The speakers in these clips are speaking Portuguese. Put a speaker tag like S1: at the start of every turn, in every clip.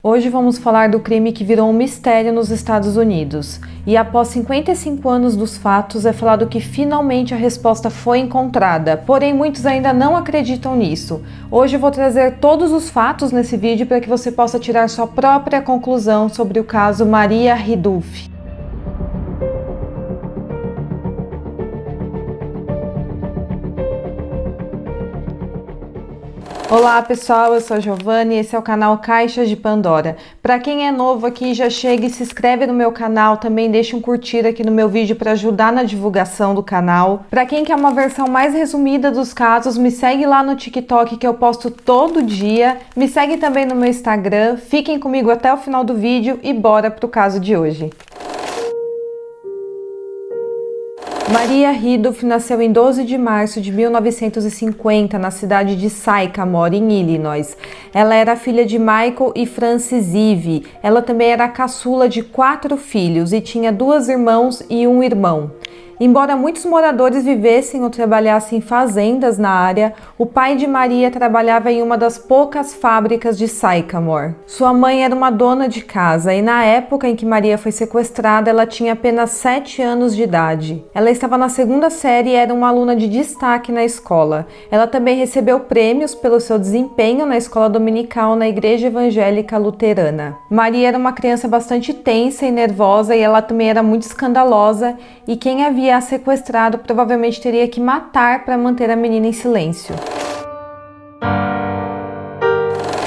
S1: Hoje vamos falar do crime que virou um mistério nos Estados Unidos. E após 55 anos dos fatos, é falado que finalmente a resposta foi encontrada. Porém, muitos ainda não acreditam nisso. Hoje eu vou trazer todos os fatos nesse vídeo para que você possa tirar sua própria conclusão sobre o caso Maria Rudolph. Olá pessoal, eu sou a Giovanni e esse é o canal Caixas de Pandora. Para quem é novo aqui, já chega e se inscreve no meu canal, também deixa um curtir aqui no meu vídeo para ajudar na divulgação do canal. Para quem quer uma versão mais resumida dos casos, me segue lá no TikTok que eu posto todo dia. Me segue também no meu Instagram, fiquem comigo até o final do vídeo e bora pro caso de hoje. Maria Rudolph nasceu em 12 de março de 1950 na cidade de Sycamore, em Illinois. Ela era filha de Michael e Frances Eve. Ela também era a caçula de 4 filhos e tinha 2 irmãos e um irmão. Embora muitos moradores vivessem ou trabalhassem em fazendas na área, o pai de Maria trabalhava em uma das poucas fábricas de Sycamore. Sua mãe era uma dona de casa e na época em que Maria foi sequestrada, ela tinha apenas 7 anos de idade. Ela estava na 2ª série e era uma aluna de destaque na escola. Ela também recebeu prêmios pelo seu desempenho na escola dominical na Igreja Evangélica Luterana. Maria era uma criança bastante tensa e nervosa e ela também era muito escandalosa e quem havia a sequestrado provavelmente teria que matar para manter a menina em silêncio.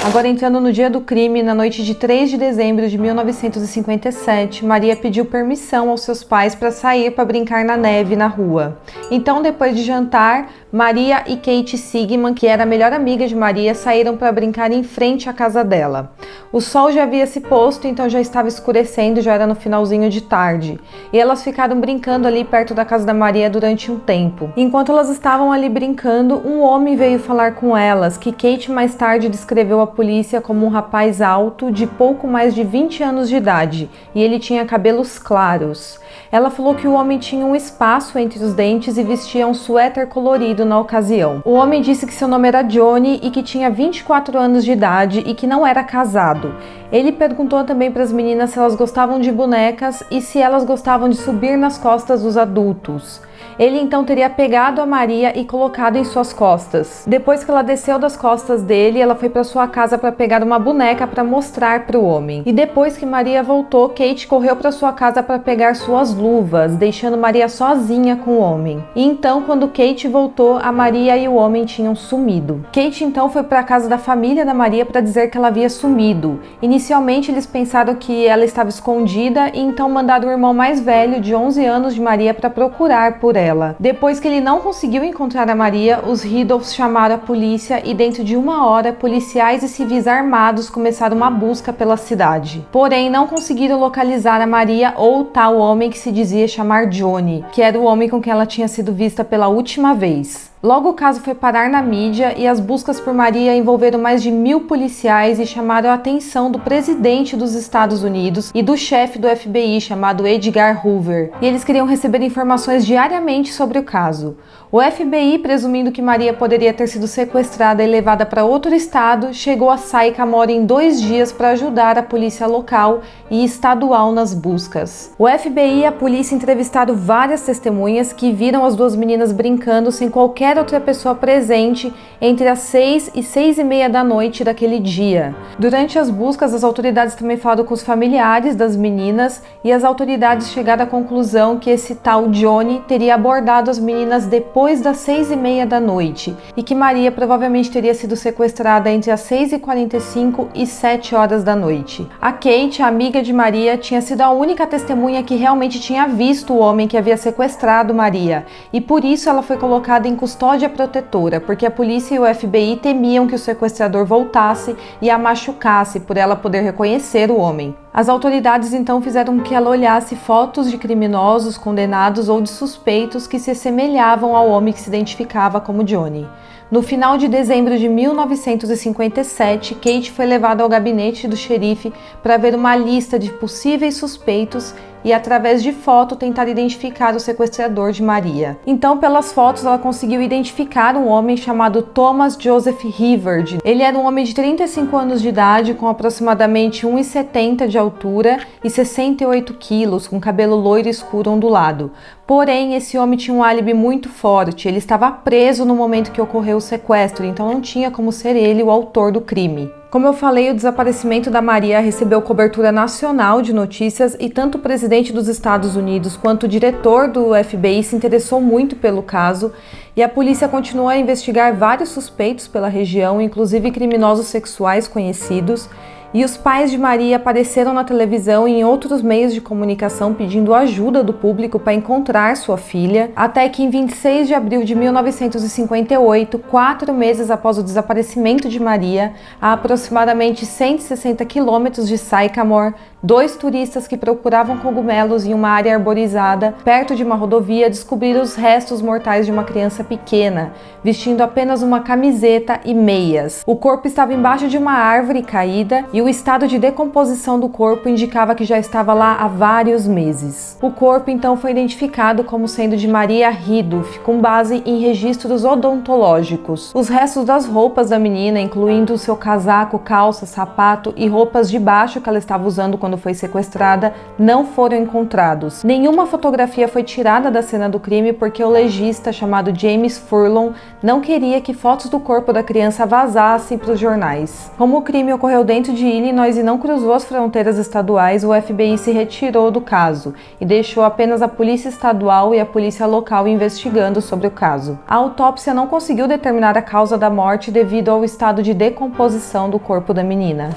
S1: Agora entrando no dia do crime, na noite de 3 de dezembro de 1957, Maria pediu permissão aos seus pais para sair para brincar na neve na rua. Então, depois de jantar, Maria e Kate Sigman, que era a melhor amiga de Maria, saíram para brincar em frente à casa dela. O sol já havia se posto, então já estava escurecendo, já era no finalzinho de tarde. E elas ficaram brincando ali perto da casa da Maria durante um tempo. Enquanto elas estavam ali brincando, um homem veio falar com elas, que Kate mais tarde descreveu à polícia como um rapaz alto de pouco mais de 20 anos de idade, e ele tinha cabelos claros. Ela falou que o homem tinha um espaço entre os dentes e vestia um suéter colorido na ocasião. O homem disse que seu nome era Johnny e que tinha 24 anos de idade e que não era casado. Ele perguntou também para as meninas se elas gostavam de bonecas e se elas gostavam de subir nas costas dos adultos. Ele então teria pegado a Maria e colocado em suas costas. Depois que ela desceu das costas dele, ela foi para sua casa para pegar uma boneca para mostrar para o homem. E depois que Maria voltou, Kate correu para sua casa para pegar suas luvas, deixando Maria sozinha com o homem. E então, quando Kate voltou, a Maria e o homem tinham sumido. Kate então foi para a casa da família da Maria para dizer que ela havia sumido. Inicialmente eles pensaram que ela estava escondida e então mandaram o irmão mais velho, de 11 anos, de Maria para procurar por ela. Depois que ele não conseguiu encontrar a Maria, os Rudolphs chamaram a polícia e dentro de 1 hora, policiais e civis armados começaram uma busca pela cidade. Porém, não conseguiram localizar a Maria ou o tal homem que se dizia chamar Johnny, que era o homem com quem ela tinha sido vista pela última vez. Logo o caso foi parar na mídia e as buscas por Maria envolveram mais de 1000 policiais e chamaram a atenção do presidente dos Estados Unidos e do chefe do FBI, chamado Edgar Hoover. E eles queriam receber informações diariamente sobre o caso. O FBI, presumindo que Maria poderia ter sido sequestrada e levada para outro estado, chegou a Sycamore em 2 dias para ajudar a polícia local e estadual nas buscas. O FBI e a polícia entrevistaram várias testemunhas que viram as 2 meninas brincando sem qualquer outra pessoa presente entre as 6 e 6h30 da noite daquele dia. Durante as buscas, as autoridades também falaram com os familiares das meninas e as autoridades chegaram à conclusão que esse tal Johnny teria abordado as meninas depois das 6h30 da noite e que Maria provavelmente teria sido sequestrada entre as 6h45 e 7 horas da noite. A Kate, a amiga de Maria, tinha sido a única testemunha que realmente tinha visto o homem que havia sequestrado Maria e por isso ela foi colocada em custódia protetora, porque a polícia e o FBI temiam que o sequestrador voltasse e a machucasse por ela poder reconhecer o homem. As autoridades então fizeram que ela olhasse fotos de criminosos, condenados ou de suspeitos que se assemelhavam ao homem que se identificava como Johnny. No final de dezembro de 1957, Kate foi levada ao gabinete do xerife para ver uma lista de possíveis suspeitos e, através de foto, tentar identificar o sequestrador de Maria. Então, pelas fotos, ela conseguiu identificar um homem chamado Thomas Joseph Hibberd. Ele era um homem de 35 anos de idade, com aproximadamente 1,70 de altura e 68 quilos, com cabelo loiro escuro ondulado. Porém, esse homem tinha um álibi muito forte, ele estava preso no momento que ocorreu o sequestro, então não tinha como ser ele o autor do crime. Como eu falei, o desaparecimento da Maria recebeu cobertura nacional de notícias e tanto o presidente dos Estados Unidos quanto o diretor do FBI se interessou muito pelo caso, e a polícia continuou a investigar vários suspeitos pela região, inclusive criminosos sexuais conhecidos. E os pais de Maria apareceram na televisão e em outros meios de comunicação pedindo ajuda do público para encontrar sua filha, até que em 26 de abril de 1958, 4 meses após o desaparecimento de Maria, a aproximadamente 160 quilômetros de Sycamore, 2 turistas que procuravam cogumelos em uma área arborizada, perto de uma rodovia, descobriram os restos mortais de uma criança pequena, vestindo apenas uma camiseta e meias. O corpo estava embaixo de uma árvore caída e o estado de decomposição do corpo indicava que já estava lá há vários meses. O corpo então foi identificado como sendo de Maria Ridulph, com base em registros odontológicos. Os restos das roupas da menina, incluindo seu casaco, calça, sapato e roupas de baixo que ela estava usando quando foi sequestrada, não foram encontrados. Nenhuma fotografia foi tirada da cena do crime porque o legista chamado James Furlong não queria que fotos do corpo da criança vazassem para os jornais. Como o crime ocorreu dentro de Illinois e não cruzou as fronteiras estaduais, o FBI se retirou do caso e deixou apenas a polícia estadual e a polícia local investigando sobre o caso. A autópsia não conseguiu determinar a causa da morte devido ao estado de decomposição do corpo da menina.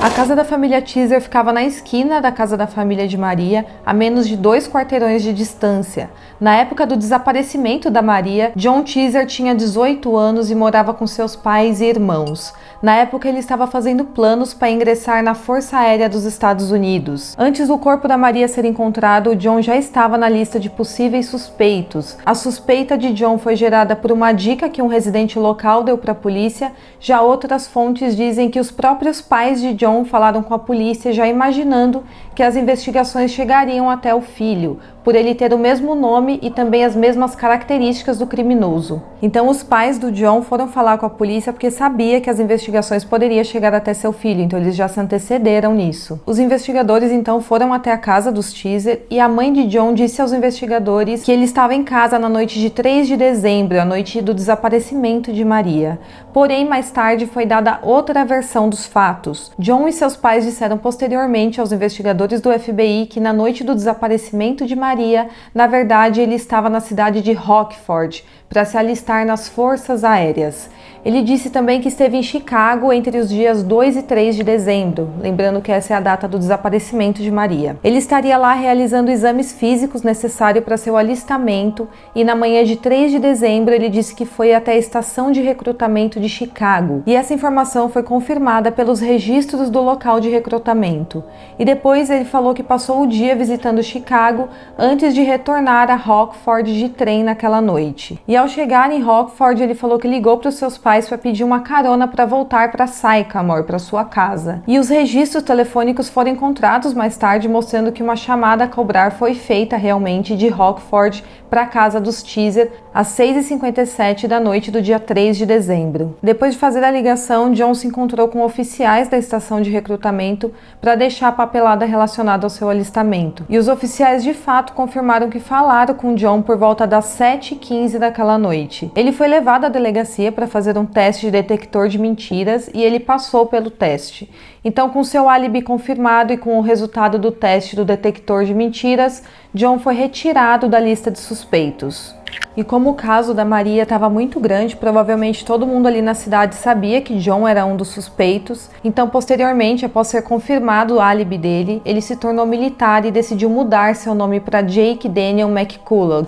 S1: A casa da família Teaser ficava na esquina da casa da família de Maria, a menos de 2 quarteirões de distância. Na época do desaparecimento da Maria, John Teaser tinha 18 anos e morava com seus pais e irmãos. Na época, ele estava fazendo planos para ingressar na Força Aérea dos Estados Unidos. Antes do corpo da Maria ser encontrado, John já estava na lista de possíveis suspeitos. A suspeita de John foi gerada por uma dica que um residente local deu para a polícia. Já outras fontes dizem que os próprios pais de John falaram com a polícia, já imaginando que as investigações chegariam até o filho, por ele ter o mesmo nome e também as mesmas características do criminoso. Então os pais do John foram falar com a polícia porque sabia que as investigações poderiam chegar até seu filho, então eles já se antecederam nisso. Os investigadores então foram até a casa dos Teaser e a mãe de John disse aos investigadores que ele estava em casa na noite de 3 de dezembro, a noite do desaparecimento de Maria. Porém, mais tarde foi dada outra versão dos fatos. John e seus pais disseram posteriormente aos investigadores do FBI que na noite do desaparecimento de Maria, na verdade, ele estava na cidade de Rockford para se alistar nas forças aéreas. Ele disse também que esteve em Chicago entre os dias 2 e 3 de dezembro, lembrando que essa é a data do desaparecimento de Maria. Ele estaria lá realizando exames físicos necessários para seu alistamento e na manhã de 3 de dezembro ele disse que foi até a estação de recrutamento de Chicago. E essa informação foi confirmada pelos registros do local de recrutamento. E depois ele falou que passou o dia visitando Chicago antes de retornar a Rockford de trem naquela noite. E ao chegar em Rockford, ele falou que ligou para os seus pais para pedir uma carona para voltar para Sycamore, para sua casa. E os registros telefônicos foram encontrados mais tarde, mostrando que uma chamada a cobrar foi feita realmente de Rockford para a casa dos Teaser às 6h57 da noite do dia 3 de dezembro. Depois de fazer a ligação, John se encontrou com oficiais da estação de recrutamento para deixar a papelada relacionada ao seu alistamento. E os oficiais de fato confirmaram que falaram com John por volta das 7h15 daquela noite. Ele foi levado à delegacia para fazer um teste de detector de mentiras e ele passou pelo teste. Então, com seu álibi confirmado e com o resultado do teste do detector de mentiras, John foi retirado da lista de suspeitos. E como o caso da Maria estava muito grande, provavelmente todo mundo ali na cidade sabia que John era um dos suspeitos. Então, posteriormente, após ser confirmado o álibi dele, ele se tornou militar e decidiu mudar seu nome para Jake Daniel McCullough.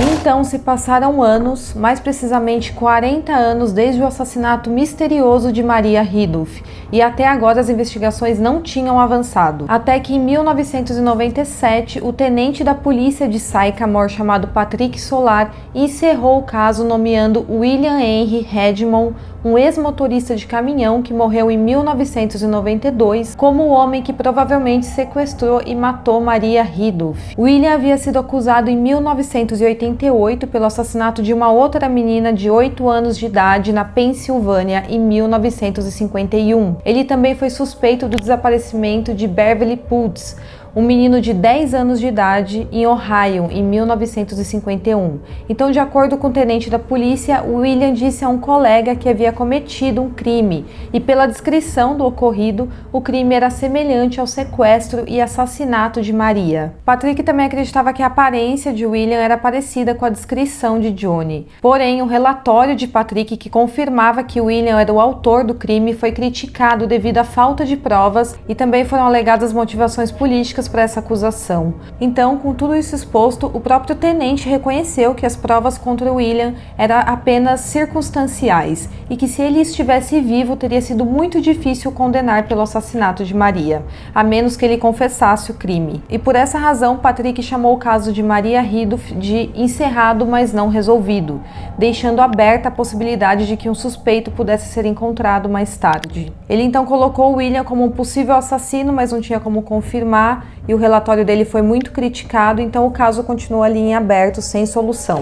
S1: Em Então se passaram anos, mais precisamente 40 anos desde o assassinato misterioso de Maria Ridulph, e até agora as investigações não tinham avançado. Até que em 1997, o tenente da polícia de Sycamore chamado Patrick Solar encerrou o caso nomeando William Henry Redmond, um ex-motorista de caminhão que morreu em 1992, como o homem que provavelmente sequestrou e matou Maria Ridulph. William havia sido acusado em 1988 pelo assassinato de uma outra menina de 8 anos de idade na Pensilvânia em 1951. Ele também foi suspeito do desaparecimento de Beverly Putz, um menino de 10 anos de idade, em Ohio, em 1951. Então, de acordo com o tenente da polícia, William disse a um colega que havia cometido um crime, e pela descrição do ocorrido, o crime era semelhante ao sequestro e assassinato de Maria. Patrick também acreditava que a aparência de William era parecida com a descrição de Johnny. Porém, o relatório de Patrick, que confirmava que William era o autor do crime, foi criticado devido à falta de provas e também foram alegadas motivações políticas para essa acusação. Então, com tudo isso exposto, o próprio tenente reconheceu que as provas contra William eram apenas circunstanciais e que se ele estivesse vivo teria sido muito difícil condenar pelo assassinato de Maria, a menos que ele confessasse o crime. E por essa razão, Patrick chamou o caso de Maria Ridulph de encerrado, mas não resolvido, deixando aberta a possibilidade de que um suspeito pudesse ser encontrado mais tarde. Ele então colocou William como um possível assassino, mas não tinha como confirmar, e o relatório dele foi muito criticado, então o caso continua ali em aberto, sem solução.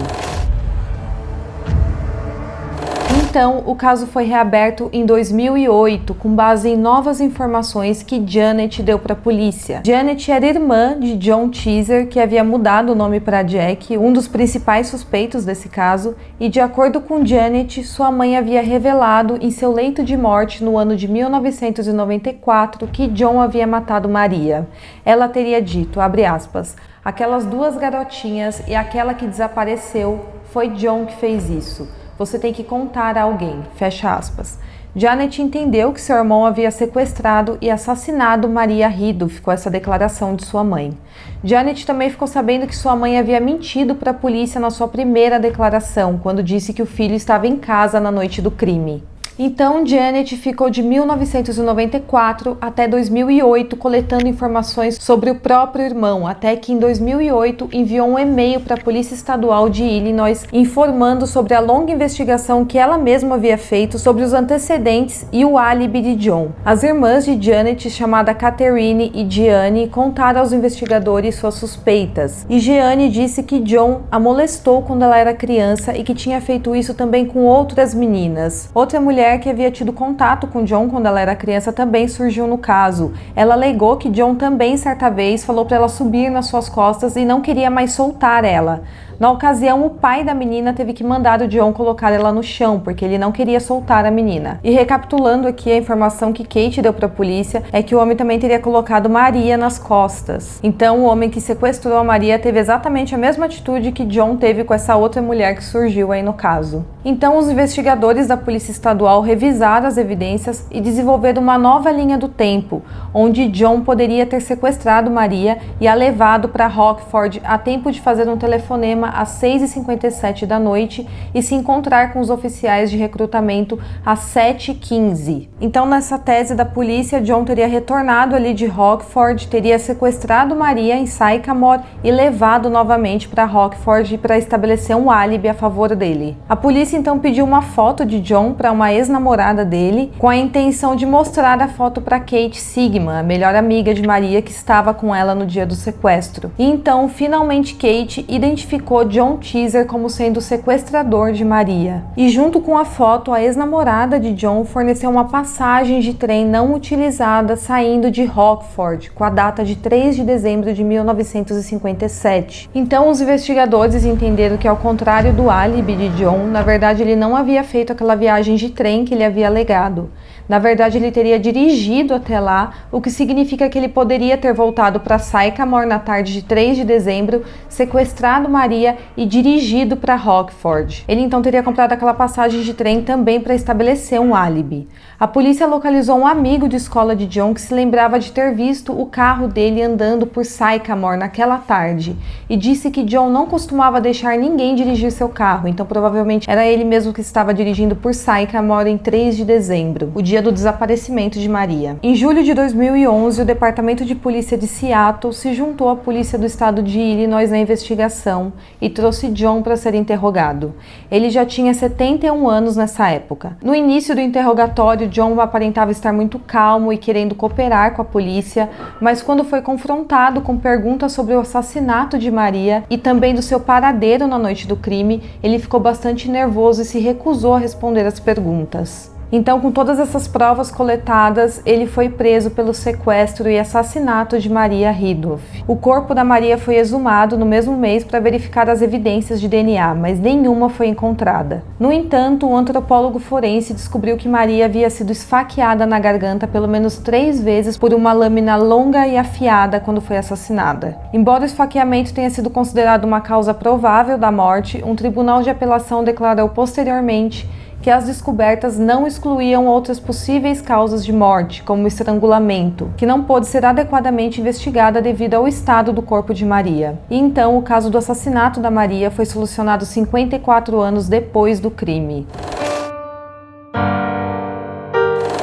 S1: Então, o caso foi reaberto em 2008, com base em novas informações que Janet deu para a polícia. Janet era irmã de John Teaser, que havia mudado o nome para Jack, um dos principais suspeitos desse caso, e de acordo com Janet, sua mãe havia revelado em seu leito de morte no ano de 1994 que John havia matado Maria. Ela teria dito, abre aspas, aquelas duas garotinhas e aquela que desapareceu, foi John que fez isso. Você tem que contar a alguém, fecha aspas. Janet entendeu que seu irmão havia sequestrado e assassinado Maria Ridulph com essa declaração de sua mãe. Janet também ficou sabendo que sua mãe havia mentido para a polícia na sua primeira declaração, quando disse que o filho estava em casa na noite do crime. Então, Janet ficou de 1994 até 2008 coletando informações sobre o próprio irmão, até que em 2008 enviou um e-mail para a Polícia Estadual de Illinois informando sobre a longa investigação que ela mesma havia feito sobre os antecedentes e o álibi de John. As irmãs de Janet, chamadas Catherine e Jeanne, contaram aos investigadores suas suspeitas, e Jeanne disse que John a molestou quando ela era criança e que tinha feito isso também com outras meninas. Outra mulher que havia tido contato com John quando ela era criança também surgiu no caso. Ela alegou que John também certa vez falou para ela subir nas suas costas e não queria mais soltar ela. Na ocasião, o pai da menina teve que mandar o John colocar ela no chão, porque ele não queria soltar a menina. E recapitulando aqui, a informação que Kate deu para a polícia é que o homem também teria colocado Maria nas costas. Então, o homem que sequestrou a Maria teve exatamente a mesma atitude que John teve com essa outra mulher que surgiu aí no caso. Então, os investigadores da Polícia Estadual revisaram as evidências e desenvolveram uma nova linha do tempo, onde John poderia ter sequestrado Maria e a levado para Rockford a tempo de fazer um telefonema às 6h57 da noite e se encontrar com os oficiais de recrutamento às 7h15. Então, nessa tese da polícia, John teria retornado ali de Rockford, teria sequestrado Maria em Sycamore e levado novamente para Rockford para estabelecer um álibi a favor dele. A polícia então pediu uma foto de John para uma ex-namorada dele, com a intenção de mostrar a foto para Kate Sigman, a melhor amiga de Maria que estava com ela no dia do sequestro. E então, finalmente, Kate identificou John Teaser como sendo o sequestrador de Maria. E junto com a foto, a ex-namorada de John forneceu uma passagem de trem não utilizada saindo de Rockford, com a data de 3 de dezembro de 1957. Então, os investigadores entenderam que, ao contrário do álibi de John, na verdade ele não havia feito aquela viagem de trem que ele havia alegado. Na verdade, ele teria dirigido até lá, o que significa que ele poderia ter voltado para Sycamore na tarde de 3 de dezembro, sequestrado Maria Maria e dirigido para Rockford. Ele então teria comprado aquela passagem de trem também para estabelecer um álibi. A polícia localizou um amigo de escola de John que se lembrava de ter visto o carro dele andando por Sycamore naquela tarde e disse que John não costumava deixar ninguém dirigir seu carro, então provavelmente era ele mesmo que estava dirigindo por Sycamore em 3 de dezembro, o dia do desaparecimento de Maria. Em julho de 2011, o Departamento de Polícia de Seattle se juntou à polícia do estado de Illinois na investigação e trouxe John para ser interrogado. Ele já tinha 71 anos nessa época. No início do interrogatório, John aparentava estar muito calmo e querendo cooperar com a polícia, mas quando foi confrontado com perguntas sobre o assassinato de Maria e também do seu paradeiro na noite do crime, ele ficou bastante nervoso e se recusou a responder as perguntas. Então, com todas essas provas coletadas, ele foi preso pelo sequestro e assassinato de Maria Ridulph. O corpo da Maria foi exumado no mesmo mês para verificar as evidências de DNA, mas nenhuma foi encontrada. No entanto, um antropólogo forense descobriu que Maria havia sido esfaqueada na garganta pelo menos 3 vezes por uma lâmina longa e afiada quando foi assassinada. Embora o esfaqueamento tenha sido considerado uma causa provável da morte, um tribunal de apelação declarou posteriormente que as descobertas não excluíam outras possíveis causas de morte, como o estrangulamento, que não pôde ser adequadamente investigada devido ao estado do corpo de Maria. E então o caso do assassinato da Maria foi solucionado 54 anos depois do crime.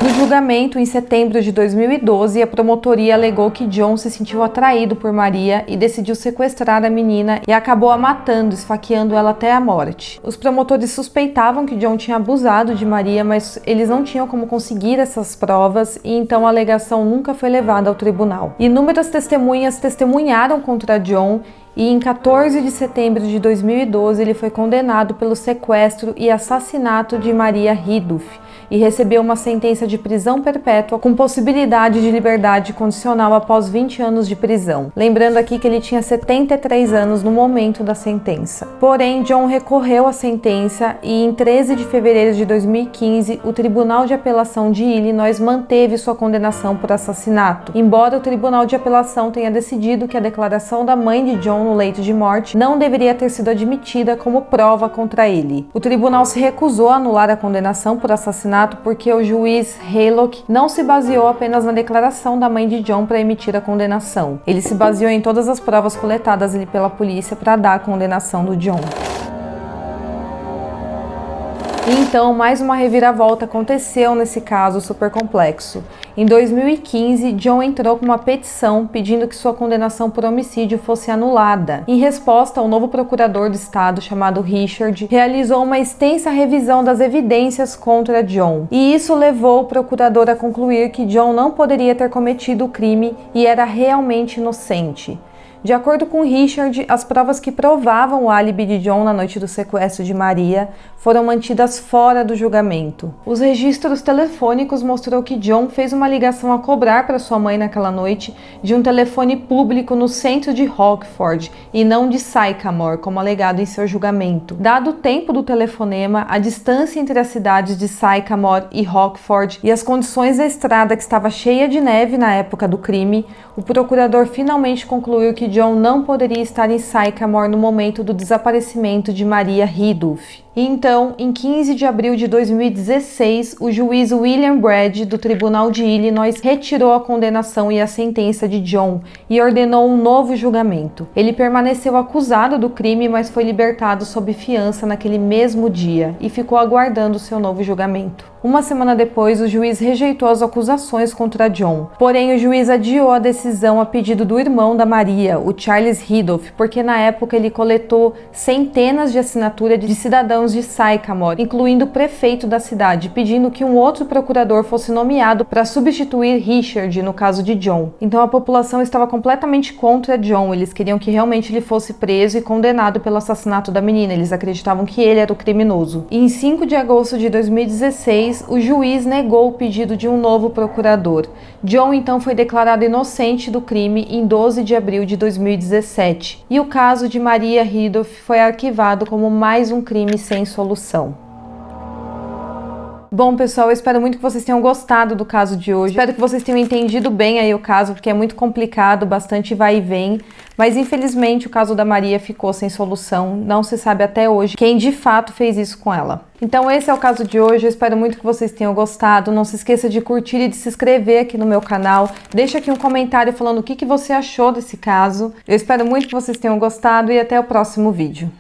S1: No julgamento, em setembro de 2012, a promotoria alegou que John se sentiu atraído por Maria e decidiu sequestrar a menina e acabou a matando, esfaqueando ela até a morte. Os promotores suspeitavam que John tinha abusado de Maria, mas eles não tinham como conseguir essas provas e então a alegação nunca foi levada ao tribunal. Inúmeras testemunhas testemunharam contra John e em 14 de setembro de 2012 ele foi condenado pelo sequestro e assassinato de Maria Ridulph e recebeu uma sentença de prisão perpétua com possibilidade de liberdade condicional após 20 anos de prisão. Lembrando aqui que ele tinha 73 anos no momento da sentença. Porém, John recorreu à sentença e em 13 de fevereiro de 2015, o Tribunal de Apelação de Illinois manteve sua condenação por assassinato, embora o Tribunal de Apelação tenha decidido que a declaração da mãe de John no leito de morte não deveria ter sido admitida como prova contra ele. O tribunal se recusou a anular a condenação por assassinato porque o juiz Haylock não se baseou apenas na declaração da mãe de John para emitir a condenação. Ele se baseou em todas as provas coletadas pela polícia para dar a condenação do John. E então, mais uma reviravolta aconteceu nesse caso super complexo. Em 2015, John entrou com uma petição pedindo que sua condenação por homicídio fosse anulada. Em resposta, o novo procurador do estado, chamado Richard, realizou uma extensa revisão das evidências contra John. E isso levou o procurador a concluir que John não poderia ter cometido o crime e era realmente inocente. De acordo com Richard, as provas que provavam o álibi de John na noite do sequestro de Maria foram mantidas fora do julgamento. Os registros telefônicos mostrou que John fez uma ligação a cobrar para sua mãe naquela noite de um telefone público no centro de Rockford e não de Sycamore, como alegado em seu julgamento. Dado o tempo do telefonema, a distância entre as cidades de Sycamore e Rockford e as condições da estrada que estava cheia de neve na época do crime, o procurador finalmente concluiu que John não poderia estar em Sycamore no momento do desaparecimento de Maria Ridulph. E então, em 15 de abril de 2016, o juiz William Brad, do Tribunal de Illinois, retirou a condenação e a sentença de John e ordenou um novo julgamento. Ele permaneceu acusado do crime, mas foi libertado sob fiança naquele mesmo dia e ficou aguardando seu novo julgamento. Uma semana depois, o juiz rejeitou as acusações contra John. Porém, o juiz adiou a decisão a pedido do irmão da Maria, o Charles Ridulph, porque na época ele coletou centenas de assinaturas de cidadãos de Sycamore, incluindo o prefeito da cidade, pedindo que um outro procurador fosse nomeado para substituir Richard no caso de John. Então a população estava completamente contra John, eles queriam que realmente ele fosse preso e condenado pelo assassinato da menina, eles acreditavam que ele era o criminoso. E em 5 de agosto de 2016, o juiz negou o pedido de um novo procurador. John então foi declarado inocente do crime em 12 de abril de 2017, e o caso de Maria Ridulph foi arquivado como mais um crime sem solução. Bom, pessoal, eu espero muito que vocês tenham gostado do caso de hoje. Espero que vocês tenham entendido bem aí o caso, porque é muito complicado, bastante vai e vem. Mas infelizmente o caso da Maria ficou sem solução. Não se sabe até hoje quem de fato fez isso com ela. Então esse é o caso de hoje. Eu espero muito que vocês tenham gostado. Não se esqueça de curtir e de se inscrever aqui no meu canal. Deixa aqui um comentário falando o que você achou desse caso. Eu espero muito que vocês tenham gostado e até o próximo vídeo.